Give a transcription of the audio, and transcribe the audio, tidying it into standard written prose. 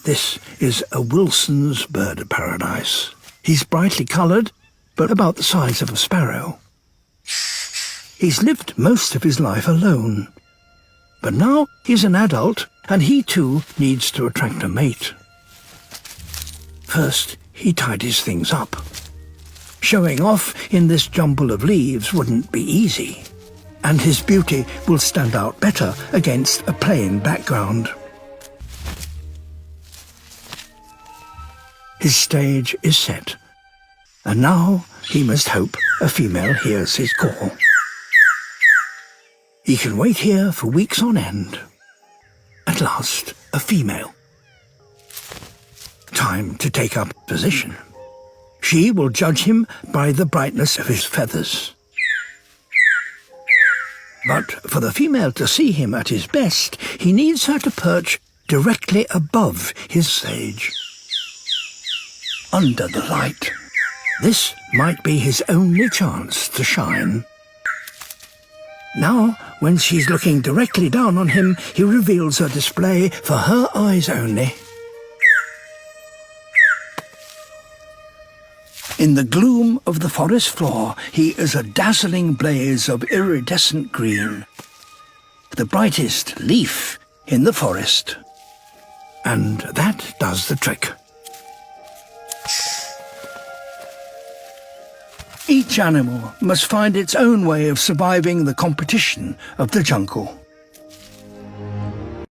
This is a Wilson's bird of paradise. He's brightly coloured, but about the size of a sparrow. He's lived most of his life alone, but now he's an adult and he too needs to attract a mate. First, he tidies things up. Showing off in this jumble of leaves wouldn't be easy, and his beauty will stand out better against a plain background. His stage is set, and now he must hope a female hears his call. He can wait here for weeks on end. At last, a female. Time to take up position. She will judge him by the brightness of his feathers. But for the female to see him at his best, he needs her to perch directly above his stage, under the light. This might be his only chance to shine. Now, when she's looking directly down on him, he reveals her display for her eyes only. In the gloom of the forest floor, he is a dazzling blaze of iridescent green, the brightest leaf in the forest. And that does the trick. Each animal must find its own way of surviving the competition of the jungle.